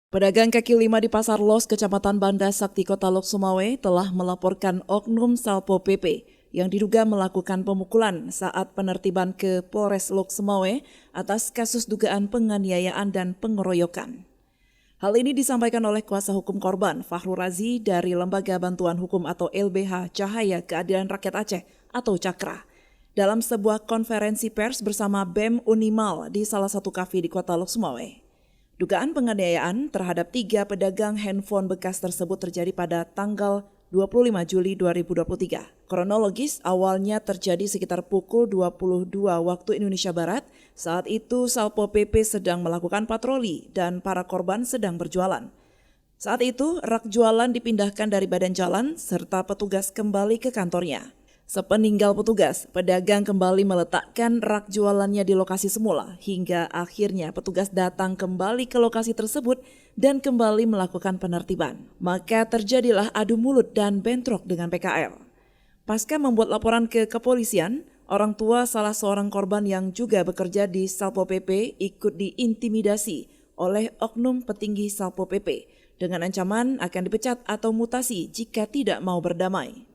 Pedagang kaki lima di Pasar Los, Kecamatan Banda Sakti, Kota Lok Sumawe telah melaporkan oknum Satpol PP yang diduga melakukan pemukulan saat penertiban ke Polres Lok Sumawe atas kasus dugaan penganiayaan dan pengeroyokan. Hal ini disampaikan oleh kuasa hukum korban Fahrul Razi dari Lembaga Bantuan Hukum atau LBH Cahaya Keadilan Rakyat Aceh atau Cakra dalam sebuah konferensi pers bersama BEM Unimal di salah satu kafe di Kota Lok Sumawe. Dugaan penganiayaan terhadap 3 pedagang handphone bekas tersebut terjadi pada tanggal 25 Juli 2023. Kronologis awalnya terjadi sekitar pukul 22 waktu Indonesia Barat. Saat itu Satpol PP sedang melakukan patroli dan para korban sedang berjualan. Saat itu rak jualan dipindahkan dari badan jalan serta petugas kembali ke kantornya. Sepeninggal petugas, pedagang kembali meletakkan rak jualannya di lokasi semula hingga akhirnya petugas datang kembali ke lokasi tersebut dan kembali melakukan penertiban. Maka terjadilah adu mulut dan bentrok dengan PKL. Pasca membuat laporan ke kepolisian, orang tua salah seorang korban yang juga bekerja di Satpol PP ikut diintimidasi oleh oknum petinggi Satpol PP dengan ancaman akan dipecat atau mutasi jika tidak mau berdamai.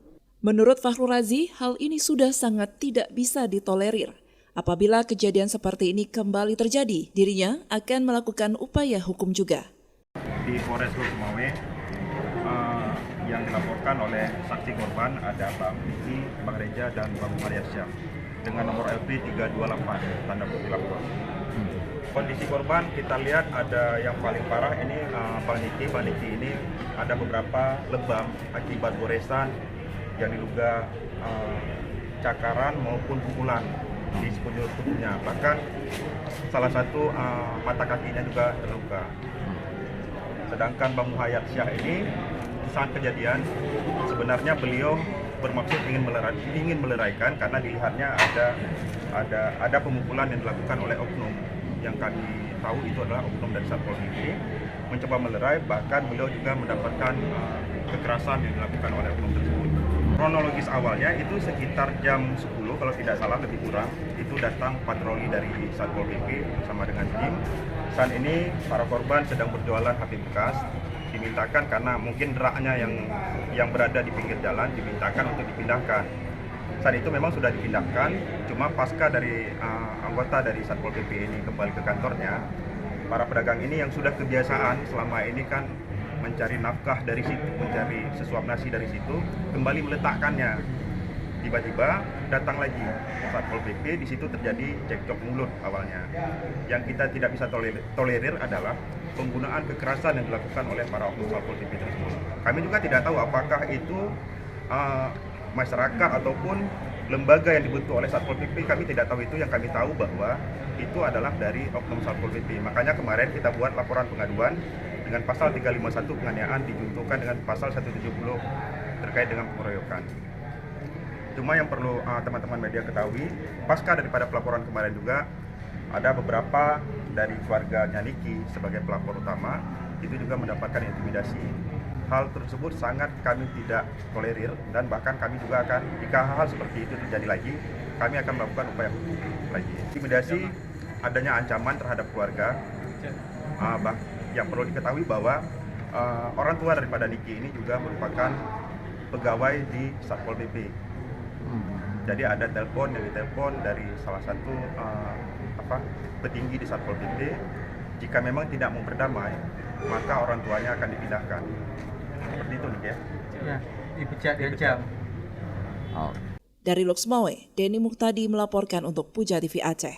Menurut Fahrul Razi, hal ini sudah sangat tidak bisa ditolerir. Apabila kejadian seperti ini kembali terjadi, dirinya akan melakukan upaya hukum juga. Di Polres Lok Sumawe yang dilaporkan oleh saksi korban ada Bang Vicky, Bang Reja, dan Bang Mariasyah dengan nomor LP 328 tanda bukti lapor. Kondisi korban kita lihat ada yang paling parah ini Bang Niki ini ada beberapa lebam akibat goresan yang diduga cakaran maupun pukulan di sekujur tubuhnya, bahkan salah satu mata kakinya juga terluka. Sedangkan Bang Muhayyad Syah ini saat kejadian sebenarnya beliau bermaksud ingin meleraikan karena dilihatnya ada pemukulan yang dilakukan oleh oknum yang kami tahu itu adalah oknum dari Satpol PP, mencoba melerai, bahkan beliau juga mendapatkan kekerasan yang dilakukan oleh oknum tersebut. Kronologis awalnya itu sekitar jam 10 kalau tidak salah lebih kurang itu datang patroli dari Satpol PP bersama dengan tim. Saat ini para korban sedang berjualan HP bekas, dimintakan karena mungkin deraknya yang berada di pinggir jalan dimintakan untuk dipindahkan. Saat itu memang sudah dipindahkan, cuma pasca dari anggota dari Satpol PP ini kembali ke kantornya, para pedagang ini yang sudah kebiasaan selama ini kan mencari nafkah dari situ, mencari sesuap nasi dari situ, kembali meletakkannya. Tiba-tiba datang lagi Satpol PP, di situ terjadi cekcok mulut awalnya. Yang kita tidak bisa tolerir adalah penggunaan kekerasan yang dilakukan oleh para oknum Satpol PP tersebut. Kami juga tidak tahu apakah itu masyarakat ataupun lembaga yang dibentuk oleh Satpol PP, kami tidak tahu itu. Yang kami tahu bahwa itu adalah dari oknum Satpol PP. Makanya kemarin kita buat laporan pengaduan dengan pasal 351 penganiayaan dijuntukan dengan pasal 170 terkait dengan pengeroyokan. Cuma yang perlu teman-teman media ketahui, pasca daripada pelaporan kemarin juga ada beberapa dari keluarganya Niki sebagai pelapor utama itu juga mendapatkan intimidasi. Hal tersebut sangat kami tidak tolerir dan bahkan kami juga akan, jika hal seperti itu terjadi lagi, kami akan melakukan upaya hukum lagi. Intimidasi, adanya ancaman terhadap keluarga. Yang perlu diketahui bahwa orang tua daripada Niki ini juga merupakan pegawai di Satpol PP. Jadi ada telepon yang ditelepon dari salah satu petinggi di Satpol PP. Jika memang tidak mau berdamai, maka orang tuanya akan dipindahkan. Seperti itu, Niki ya. Ya, dipecat diancam. Dari Lok Sumawe, Denny Muhtadi melaporkan untuk Puja TV Aceh.